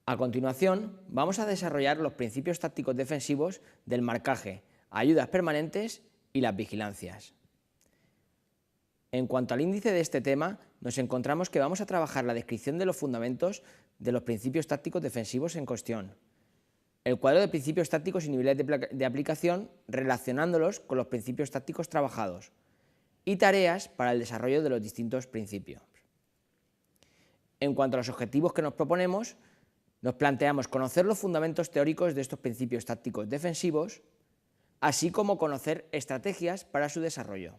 A continuación, vamos a desarrollar los principios tácticos defensivos del marcaje, ayudas permanentes y las vigilancias. En cuanto al índice de este tema, nos encontramos que vamos a trabajar la descripción de los fundamentos de los principios tácticos defensivos en cuestión, el cuadro de principios tácticos y niveles de aplicación relacionándolos con los principios tácticos trabajados y tareas para el desarrollo de los distintos principios. En cuanto a los objetivos que nos proponemos, nos planteamos conocer los fundamentos teóricos de estos principios tácticos defensivos, así como conocer estrategias para su desarrollo.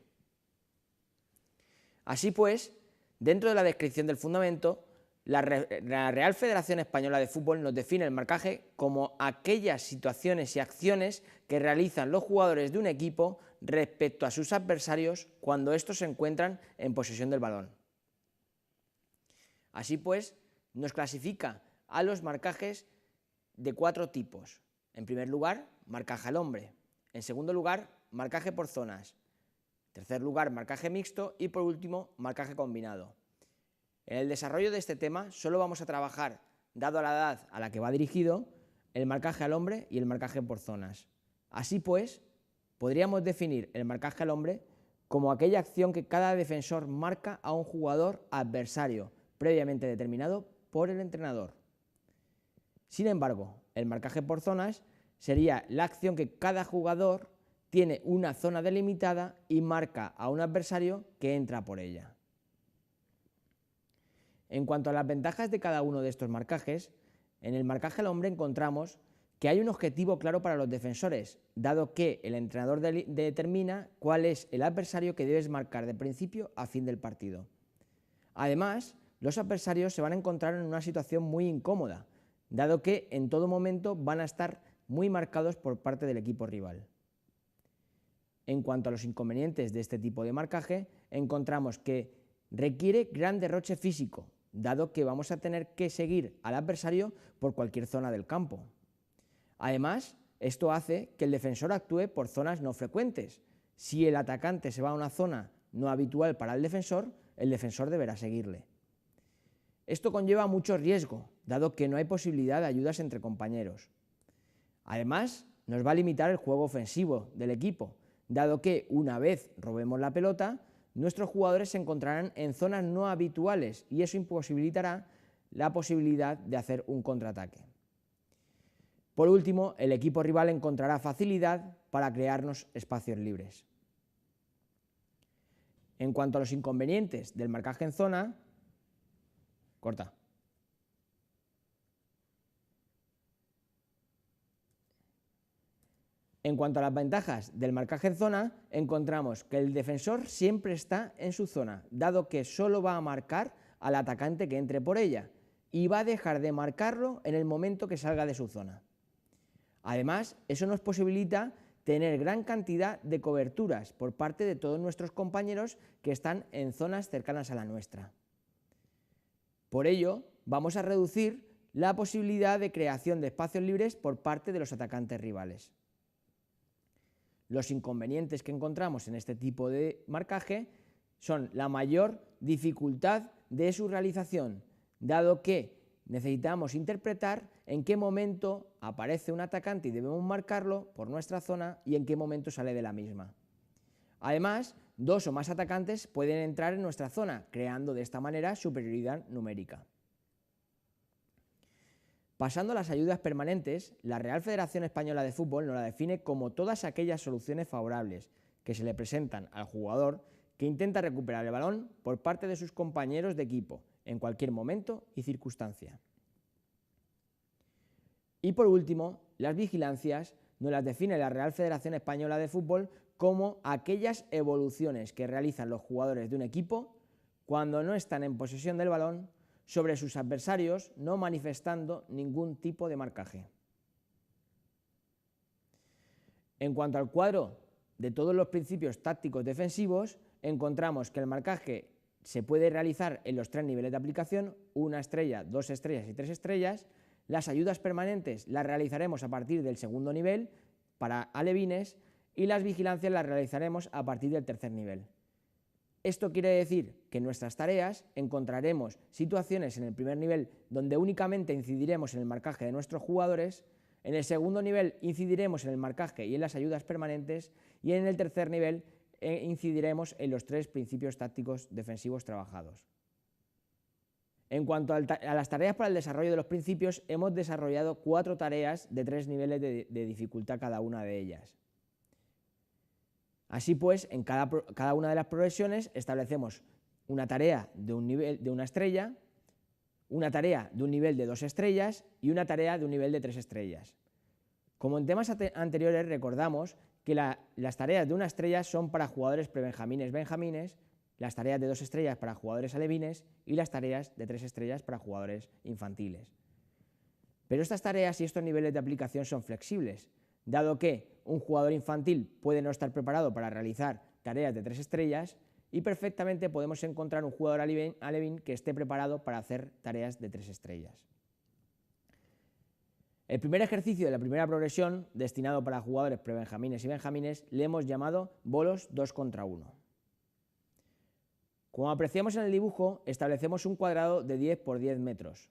Así pues, dentro de la descripción del fundamento, la Real Federación Española de Fútbol nos define el marcaje como aquellas situaciones y acciones que realizan los jugadores de un equipo respecto a sus adversarios cuando estos se encuentran en posesión del balón. Así pues, nos clasifica a los marcajes de 4 tipos. En primer lugar, marcaje al hombre. En segundo lugar, marcaje por zonas. En tercer lugar, marcaje mixto y por último, marcaje combinado. En el desarrollo de este tema solo vamos a trabajar, dado la edad a la que va dirigido, el marcaje al hombre y el marcaje por zonas. Así pues, podríamos definir el marcaje al hombre como aquella acción que cada defensor marca a un jugador adversario, previamente determinado por el entrenador. Sin embargo, el marcaje por zonas sería la acción que cada jugador tiene una zona delimitada y marca a un adversario que entra por ella. En cuanto a las ventajas de cada uno de estos marcajes, en el marcaje al hombre encontramos que hay un objetivo claro para los defensores, dado que el entrenador determina cuál es el adversario que debes marcar de principio a fin del partido. Además, los adversarios se van a encontrar en una situación muy incómoda, dado que en todo momento van a estar muy marcados por parte del equipo rival. En cuanto a los inconvenientes de este tipo de marcaje, encontramos que requiere gran derroche físico, dado que vamos a tener que seguir al adversario por cualquier zona del campo. Además, esto hace que el defensor actúe por zonas no frecuentes. Si el atacante se va a una zona no habitual para el defensor deberá seguirle. Esto conlleva mucho riesgo, dado que no hay posibilidad de ayudas entre compañeros. Además, nos va a limitar el juego ofensivo del equipo, dado que una vez robemos la pelota, nuestros jugadores se encontrarán en zonas no habituales y eso imposibilitará la posibilidad de hacer un contraataque. Por último, el equipo rival encontrará facilidad para crearnos espacios libres. En cuanto a los inconvenientes del marcaje en zona, En cuanto a las ventajas del marcaje en zona, encontramos que el defensor siempre está en su zona, dado que solo va a marcar al atacante que entre por ella y va a dejar de marcarlo en el momento que salga de su zona. Además, eso nos posibilita tener gran cantidad de coberturas por parte de todos nuestros compañeros que están en zonas cercanas a la nuestra. Por ello, vamos a reducir la posibilidad de creación de espacios libres por parte de los atacantes rivales. Los inconvenientes que encontramos en este tipo de marcaje son la mayor dificultad de su realización, dado que necesitamos interpretar en qué momento aparece un atacante y debemos marcarlo por nuestra zona y en qué momento sale de la misma. Además, 2 o más atacantes pueden entrar en nuestra zona, creando de esta manera superioridad numérica. Pasando a las ayudas permanentes, la Real Federación Española de Fútbol nos la define como todas aquellas soluciones favorables que se le presentan al jugador que intenta recuperar el balón por parte de sus compañeros de equipo en cualquier momento y circunstancia. Y por último, las vigilancias nos las define la Real Federación Española de Fútbol como aquellas evoluciones que realizan los jugadores de un equipo cuando no están en posesión del balón sobre sus adversarios, no manifestando ningún tipo de marcaje. En cuanto al cuadro de todos los principios tácticos defensivos, encontramos que el marcaje se puede realizar en los 3 niveles de aplicación, 1 estrella, 2 estrellas y 3 estrellas. Las ayudas permanentes las realizaremos a partir del 2.º nivel para alevines y las vigilancias las realizaremos a partir del 3.er nivel. Esto quiere decir que en nuestras tareas encontraremos situaciones en el primer nivel donde únicamente incidiremos en el marcaje de nuestros jugadores, en el segundo nivel incidiremos en el marcaje y en las ayudas permanentes y en el tercer nivel incidiremos en los 3 principios tácticos defensivos trabajados. En cuanto a las tareas para el desarrollo de los principios, hemos desarrollado 4 tareas de 3 niveles de dificultad cada una de ellas. Así pues, en cada una de las progresiones establecemos una tarea de un nivel de 1 estrella, una tarea de un nivel de 2 estrellas y una tarea de un nivel de 3 estrellas. Como en temas anteriores, recordamos que las tareas de 1 estrella son para jugadores prebenjamines, benjamines, las tareas de 2 estrellas para jugadores alevines y las tareas de 3 estrellas para jugadores infantiles. Pero estas tareas y estos niveles de aplicación son flexibles, dado que un jugador infantil puede no estar preparado para realizar tareas de 3 estrellas y perfectamente podemos encontrar un jugador alevín que esté preparado para hacer tareas de 3 estrellas. El primer ejercicio de la primera progresión, destinado para jugadores prebenjamines y benjamines, le hemos llamado bolos 2 contra 1. Como apreciamos en el dibujo, establecemos un cuadrado de 10 por 10 metros.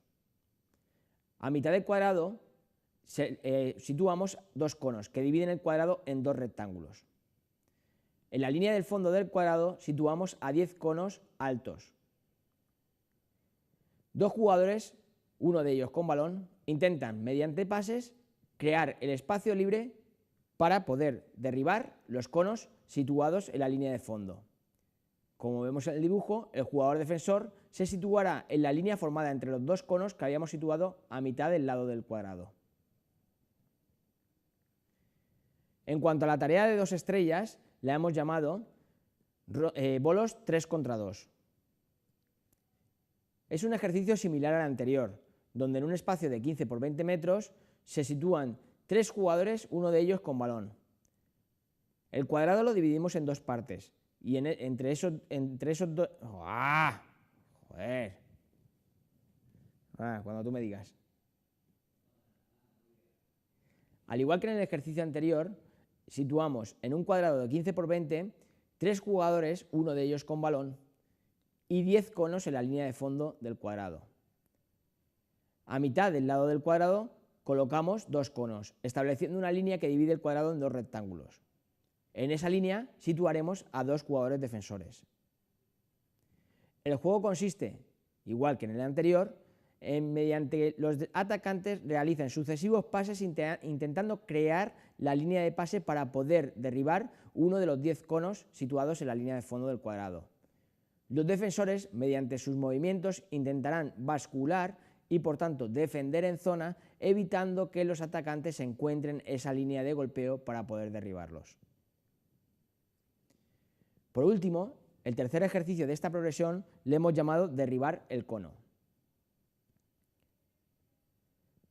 A mitad del cuadrado situamos 2 conos que dividen el cuadrado en 2 rectángulos. En la línea del fondo del cuadrado situamos a 10 conos altos. 2 jugadores, uno de ellos con balón, intentan, mediante pases, crear el espacio libre para poder derribar los conos situados en la línea de fondo. Como vemos en el dibujo, el jugador defensor se situará en la línea formada entre los 2 conos que habíamos situado a mitad del lado del cuadrado. En cuanto a la tarea de 2 estrellas, la hemos llamado bolos 3 contra 2. Es un ejercicio similar al anterior, donde en un espacio de 15 por 20 metros se sitúan 3 jugadores, uno de ellos con balón. El cuadrado lo dividimos en 2 partes y entre esos dos... ¡Ah! ¡Joder! Cuando tú me digas. Al igual que en el ejercicio anterior, situamos en un cuadrado de 15 por 20 3 jugadores, uno de ellos con balón, y 10 conos en la línea de fondo del cuadrado. A mitad del lado del cuadrado colocamos 2 conos, estableciendo una línea que divide el cuadrado en 2 rectángulos. En esa línea situaremos a 2 jugadores defensores. El juego consiste, igual que en el anterior, en mediante los atacantes realicen sucesivos pases intentando crear la línea de pase para poder derribar uno de los 10 conos situados en la línea de fondo del cuadrado. Los defensores, mediante sus movimientos, intentarán bascular y por tanto defender en zona, evitando que los atacantes encuentren esa línea de golpeo para poder derribarlos. Por último, el tercer ejercicio de esta progresión le hemos llamado derribar el cono.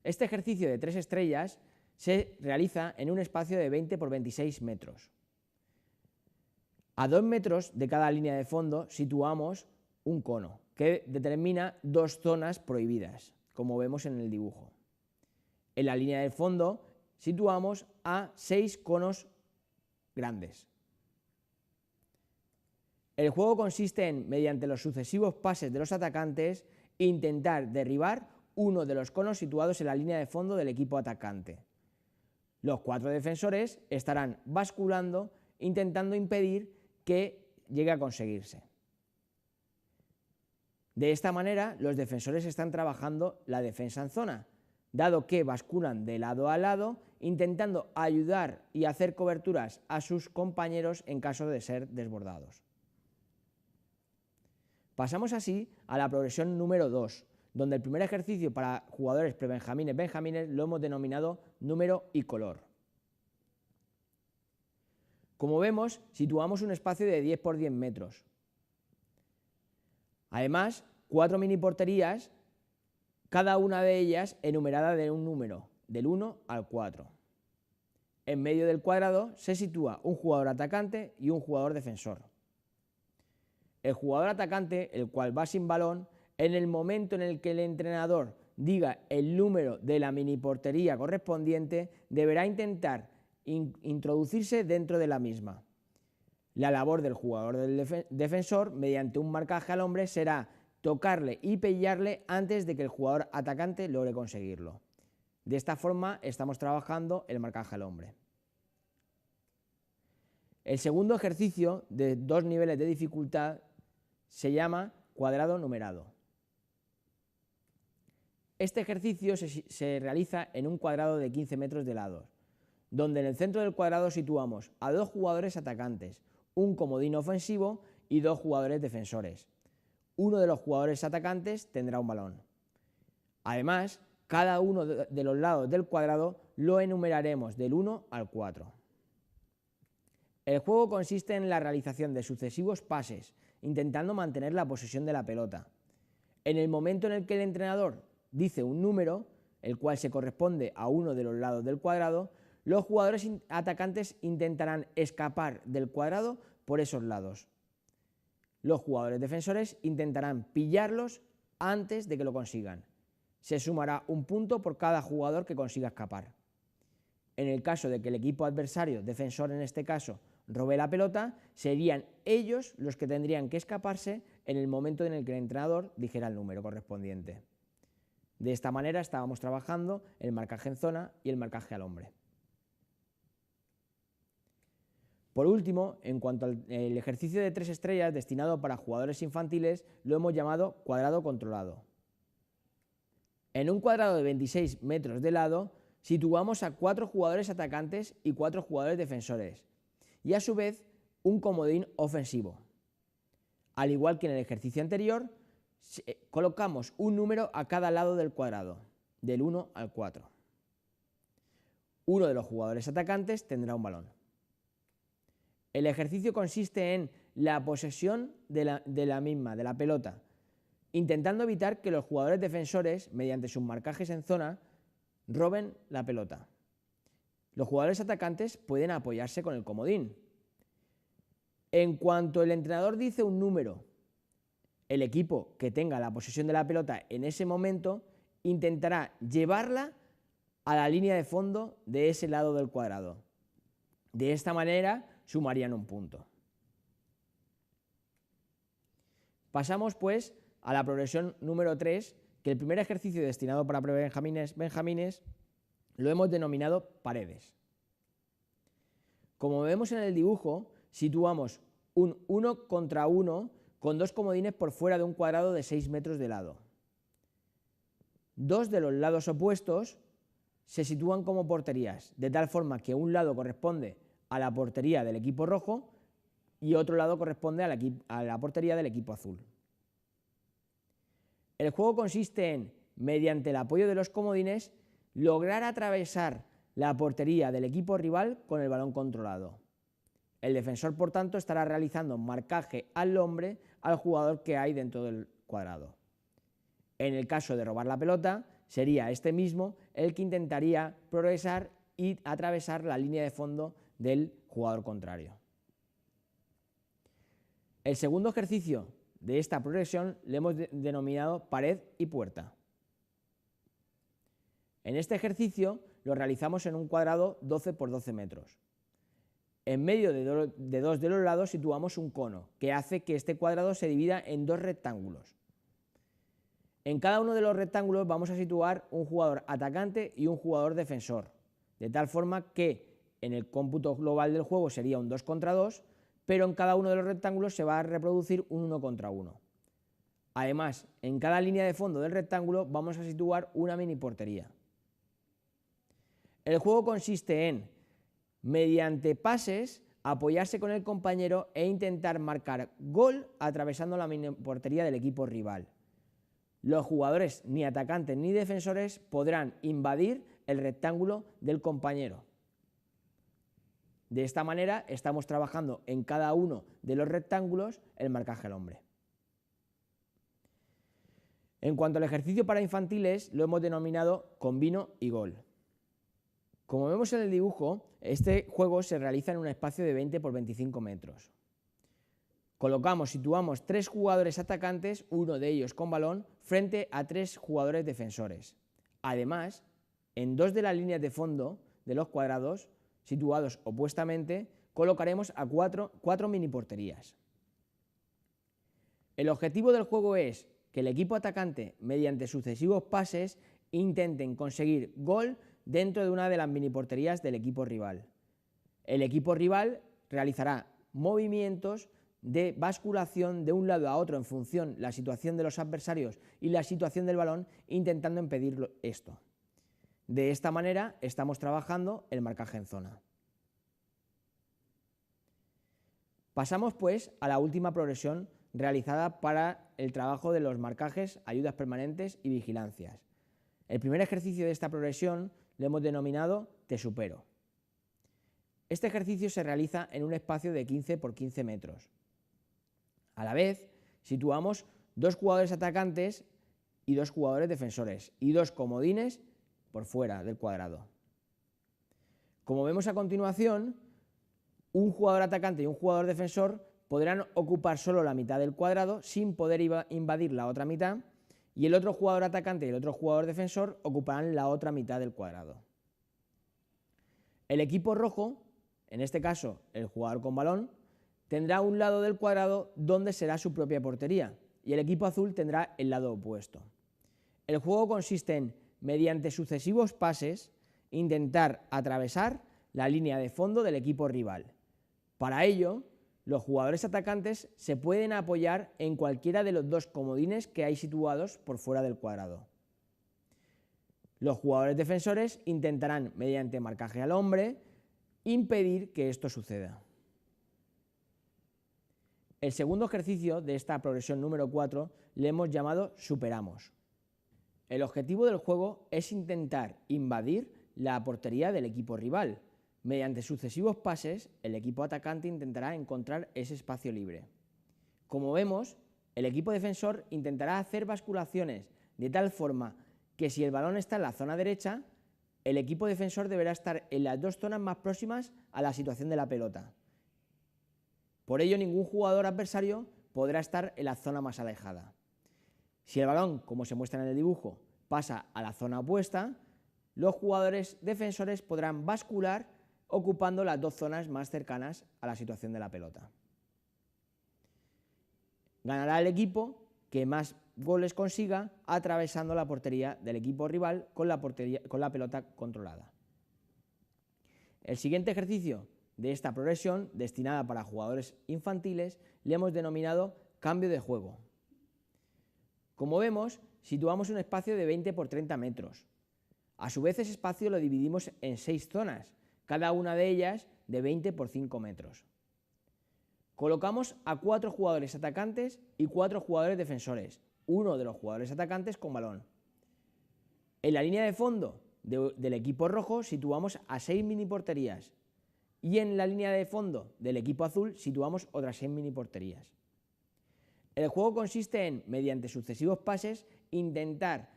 Este ejercicio de 3 estrellas se realiza en un espacio de 20 por 26 metros. A 2 metros de cada línea de fondo situamos un cono que determina 2 zonas prohibidas, como vemos en el dibujo. En la línea del fondo situamos a 6 conos grandes. El juego consiste en, mediante los sucesivos pases de los atacantes, intentar derribar uno de los conos situados en la línea de fondo del equipo atacante. Los 4 defensores estarán basculando, intentando impedir que llegue a conseguirse. De esta manera, los defensores están trabajando la defensa en zona, dado que basculan de lado a lado, intentando ayudar y hacer coberturas a sus compañeros en caso de ser desbordados. Pasamos así a la progresión número 2, donde el primer ejercicio para jugadores prebenjamines-benjamines lo hemos denominado número y color. Como vemos, situamos un espacio de 10 por 10 metros. Además, 4 mini porterías, cada una de ellas enumerada de un número, del 1 al 4. En medio del cuadrado se sitúa un jugador atacante y un jugador defensor. El jugador atacante, el cual va sin balón, en el momento en el que el entrenador diga el número de la mini portería correspondiente, deberá intentar introducirse dentro de la misma. La labor del jugador del defensor, mediante un marcaje al hombre, será tocarle y pillarle antes de que el jugador atacante logre conseguirlo. De esta forma estamos trabajando el marcaje al hombre. El segundo ejercicio, de 2 niveles de dificultad, se llama cuadrado numerado. Este ejercicio se realiza en un cuadrado de 15 metros de lado, donde en el centro del cuadrado situamos a 2 jugadores atacantes, un comodín ofensivo y 2 jugadores defensores. Uno de los jugadores atacantes tendrá un balón. Además, cada uno de los lados del cuadrado lo enumeraremos del 1 al 4. El juego consiste en la realización de sucesivos pases, intentando mantener la posesión de la pelota. En el momento en el que el entrenador dice un número, el cual se corresponde a uno de los lados del cuadrado, los jugadores atacantes intentarán escapar del cuadrado por esos lados. Los jugadores defensores intentarán pillarlos antes de que lo consigan. Se sumará un punto por cada jugador que consiga escapar. En el caso de que el equipo adversario, defensor en este caso, robe la pelota, serían ellos los que tendrían que escaparse en el momento en el que el entrenador dijera el número correspondiente. De esta manera estábamos trabajando el marcaje en zona y el marcaje al hombre. Por último, en cuanto al ejercicio de 3 estrellas destinado para jugadores infantiles, lo hemos llamado cuadrado controlado. En un cuadrado de 26 metros de lado, situamos a 4 jugadores atacantes y 4 jugadores defensores, y a su vez un comodín ofensivo. Al igual que en el ejercicio anterior, colocamos un número a cada lado del cuadrado, del 1 al 4. Uno de los jugadores atacantes tendrá un balón. El ejercicio consiste en la posesión de la pelota, intentando evitar que los jugadores defensores, mediante sus marcajes en zona, roben la pelota. Los jugadores atacantes pueden apoyarse con el comodín. En cuanto el entrenador dice un número, el equipo que tenga la posesión de la pelota en ese momento intentará llevarla a la línea de fondo de ese lado del cuadrado. De esta manera sumarían un punto. Pasamos pues a la progresión número 3, que el primer ejercicio destinado para benjamines lo hemos denominado paredes. Como vemos en el dibujo, situamos un 1 contra 1 con 2 comodines por fuera de un cuadrado de 6 metros de lado. 2 de los lados opuestos se sitúan como porterías, de tal forma que un lado corresponde a la portería del equipo rojo y otro lado corresponde a la portería del equipo azul. El juego consiste en, mediante el apoyo de los comodines, lograr atravesar la portería del equipo rival con el balón controlado. El defensor, por tanto, estará realizando marcaje al hombre al jugador que hay dentro del cuadrado. En el caso de robar la pelota, sería este mismo el que intentaría progresar y atravesar la línea de fondo del jugador contrario. El segundo ejercicio de esta progresión le hemos denominado pared y puerta. En este ejercicio lo realizamos en un cuadrado 12 por 12 metros. En medio de 2 de los lados situamos un cono, que hace que este cuadrado se divida en 2 rectángulos. En cada uno de los rectángulos vamos a situar un jugador atacante y un jugador defensor, de tal forma que en el cómputo global del juego sería un 2 contra 2, pero en cada uno de los rectángulos se va a reproducir un 1 contra 1. Además, en cada línea de fondo del rectángulo vamos a situar una mini portería. El juego consiste en, mediante pases, apoyarse con el compañero e intentar marcar gol atravesando la mini portería del equipo rival. Los jugadores, ni atacantes ni defensores, podrán invadir el rectángulo del compañero. De esta manera estamos trabajando en cada uno de los rectángulos el marcaje al hombre. En cuanto al ejercicio para infantiles, lo hemos denominado combino y gol. Como vemos en el dibujo, este juego se realiza en un espacio de 20 por 25 metros. Situamos 3 jugadores atacantes, uno de ellos con balón, frente a 3 jugadores defensores. Además, en 2 de las líneas de fondo de los cuadrados, situados opuestamente, colocaremos a cuatro mini porterías. El objetivo del juego es que el equipo atacante, mediante sucesivos pases, intenten conseguir gol dentro de una de las mini porterías del equipo rival. El equipo rival realizará movimientos de basculación de un lado a otro en función de la situación de los adversarios y la situación del balón, intentando impedir esto. De esta manera estamos trabajando el marcaje en zona. Pasamos pues a la última progresión realizada para el trabajo de los marcajes, ayudas permanentes y vigilancias. El primer ejercicio de esta progresión lo hemos denominado Te supero. Este ejercicio se realiza en un espacio de 15 por 15 metros. A la vez, situamos 2 jugadores atacantes y 2 jugadores defensores y 2 comodines por fuera del cuadrado. Como vemos a continuación, un jugador atacante y un jugador defensor podrán ocupar solo la mitad del cuadrado sin poder invadir la otra mitad, y el otro jugador atacante y el otro jugador defensor ocuparán la otra mitad del cuadrado. El equipo rojo, en este caso el jugador con balón, tendrá un lado del cuadrado donde será su propia portería, y el equipo azul tendrá el lado opuesto. El juego consiste en, mediante sucesivos pases, intentar atravesar la línea de fondo del equipo rival. Para ello, los jugadores atacantes se pueden apoyar en cualquiera de los 2 comodines que hay situados por fuera del cuadrado. Los jugadores defensores intentarán, mediante marcaje al hombre, impedir que esto suceda. El segundo ejercicio de esta progresión número 4 le hemos llamado Superamos. El objetivo del juego es intentar invadir la portería del equipo rival. Mediante sucesivos pases, el equipo atacante intentará encontrar ese espacio libre. Como vemos, el equipo defensor intentará hacer basculaciones de tal forma que si el balón está en la zona derecha, el equipo defensor deberá estar en las 2 zonas más próximas a la situación de la pelota. Por ello, ningún jugador adversario podrá estar en la zona más alejada. Si el balón, como se muestra en el dibujo, pasa a la zona opuesta, los jugadores defensores podrán bascular ocupando las 2 zonas más cercanas a la situación de la pelota. Ganará el equipo que más goles consiga atravesando la portería del equipo rival con la pelota controlada. El siguiente ejercicio de esta progresión, destinada para jugadores infantiles, le hemos denominado Cambio de juego. Como vemos, situamos un espacio de 20 por 30 metros. A su vez, ese espacio lo dividimos en 6 zonas, cada una de ellas de 20 por 5 metros. Colocamos a 4 jugadores atacantes y 4 jugadores defensores, uno de los jugadores atacantes con balón. En la línea de fondo del equipo rojo situamos a 6 mini porterías y en la línea de fondo del equipo azul situamos otras 6 mini porterías. El juego consiste en, mediante sucesivos pases, intentar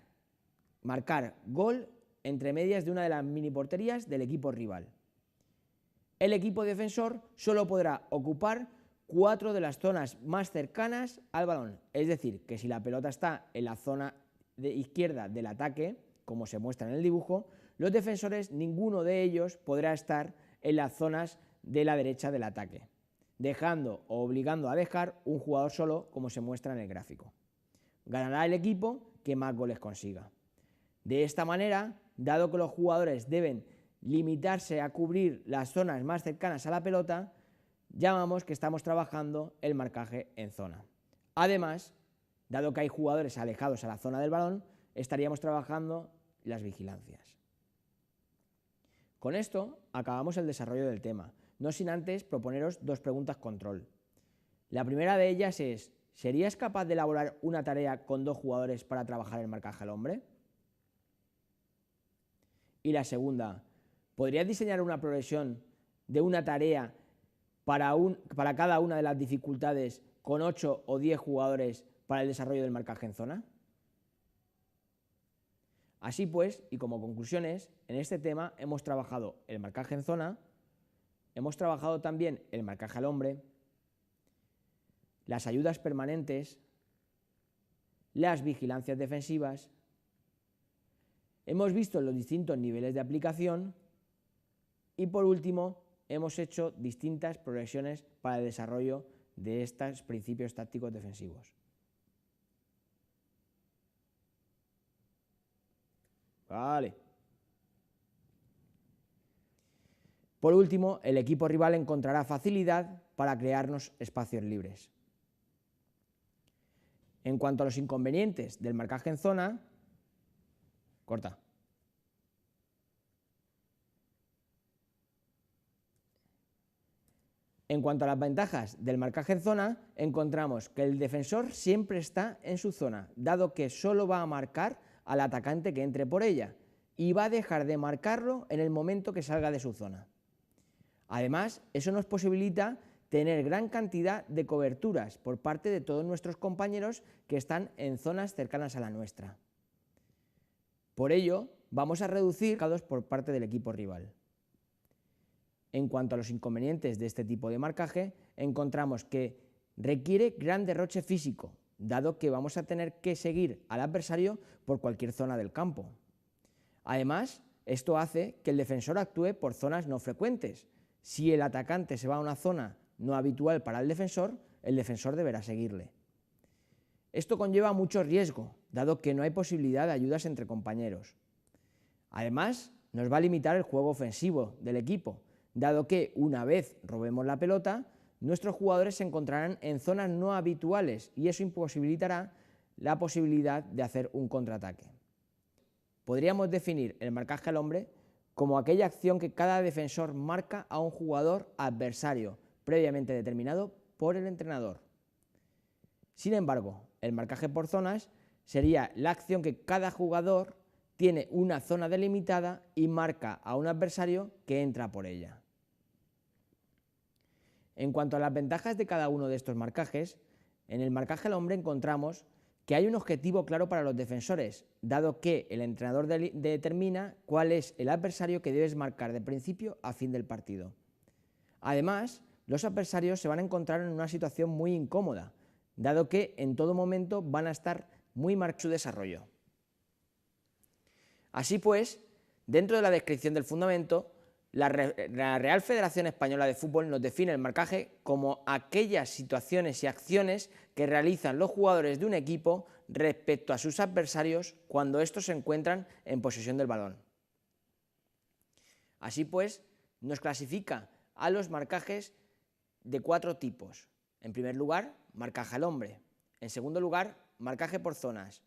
marcar gol entre medias de una de las mini porterías del equipo rival. El equipo defensor solo podrá ocupar 4 de las zonas más cercanas al balón, es decir, que si la pelota está en la zona izquierda del ataque, como se muestra en el dibujo, los defensores, ninguno de ellos podrá estar en las zonas de la derecha del ataque, dejando o obligando a dejar un jugador solo, como se muestra en el gráfico. Ganará el equipo que más goles consiga. De esta manera, dado que los jugadores deben limitarse a cubrir las zonas más cercanas a la pelota, llamamos que estamos trabajando el marcaje en zona. Además, dado que hay jugadores alejados a la zona del balón, estaríamos trabajando las vigilancias. Con esto acabamos el desarrollo del tema, no sin antes proponeros 2 preguntas control. La primera de ellas es: ¿serías capaz de elaborar una tarea con 2 jugadores para trabajar el marcaje al hombre? Y la segunda: ¿podrías diseñar una progresión de una tarea para cada una de las dificultades con 8 o 10 jugadores para el desarrollo del marcaje en zona? Así pues, y como conclusiones, en este tema hemos trabajado el marcaje en zona, hemos trabajado también el marcaje al hombre, las ayudas permanentes, las vigilancias defensivas, hemos visto los distintos niveles de aplicación y, por último, hemos hecho distintas progresiones para el desarrollo de estos principios tácticos defensivos. Vale. Por último, el equipo rival encontrará facilidad para crearnos espacios libres. En cuanto a los inconvenientes del marcaje en zona, corta. En cuanto a las ventajas del marcaje en zona, encontramos que el defensor siempre está en su zona, dado que solo va a marcar al atacante que entre por ella y va a dejar de marcarlo en el momento que salga de su zona. Además, eso nos posibilita tener gran cantidad de coberturas por parte de todos nuestros compañeros que están en zonas cercanas a la nuestra. Por ello, vamos a reducir marcados por parte del equipo rival. En cuanto a los inconvenientes de este tipo de marcaje, encontramos que requiere gran derroche físico, dado que vamos a tener que seguir al adversario por cualquier zona del campo. Además, esto hace que el defensor actúe por zonas no frecuentes. Si el atacante se va a una zona no habitual para el defensor deberá seguirle. Esto conlleva mucho riesgo, dado que no hay posibilidad de ayudas entre compañeros. Además, nos va a limitar el juego ofensivo del equipo, dado que una vez robemos la pelota, nuestros jugadores se encontrarán en zonas no habituales y eso imposibilitará la posibilidad de hacer un contraataque. Podríamos definir el marcaje al hombre como aquella acción que cada defensor marca a un jugador adversario, previamente determinado por el entrenador. Sin embargo, el marcaje por zonas sería la acción que cada jugador tiene una zona delimitada y marca a un adversario que entra por ella. En cuanto a las ventajas de cada uno de estos marcajes, en el marcaje al hombre encontramos que hay un objetivo claro para los defensores, dado que el entrenador determina cuál es el adversario que debes marcar de principio a fin del partido. Además, los adversarios se van a encontrar en una situación muy incómoda, dado que en todo momento van a estar muy marcados su desarrollo. Así pues, dentro de la descripción del fundamento, la Real Federación Española de Fútbol nos define el marcaje como aquellas situaciones y acciones que realizan los jugadores de un equipo respecto a sus adversarios cuando estos se encuentran en posesión del balón. Así pues, nos clasifica a los marcajes de 4 tipos. En primer lugar, marcaje al hombre. En segundo lugar, marcaje por zonas.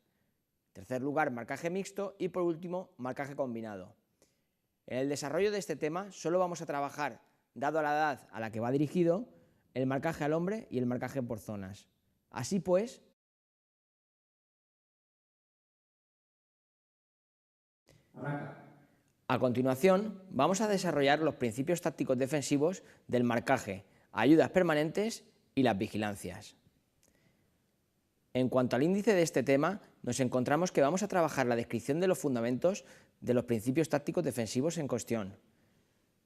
En tercer lugar, marcaje mixto y por último, marcaje combinado. En el desarrollo de este tema solo vamos a trabajar, dado a la edad a la que va dirigido, el marcaje al hombre y el marcaje por zonas. Así pues, a continuación vamos a desarrollar los principios tácticos defensivos del marcaje, ayudas permanentes y las vigilancias. En cuanto al índice de este tema, nos encontramos que vamos a trabajar la descripción de los fundamentos de los principios tácticos defensivos en cuestión,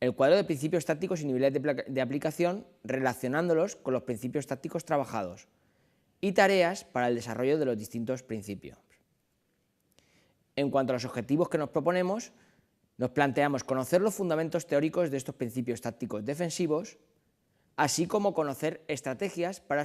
el cuadro de principios tácticos y niveles de aplicación relacionándolos con los principios tácticos trabajados y tareas para el desarrollo de los distintos principios. En cuanto a los objetivos que nos proponemos, nos planteamos conocer los fundamentos teóricos de estos principios tácticos defensivos, así como conocer estrategias para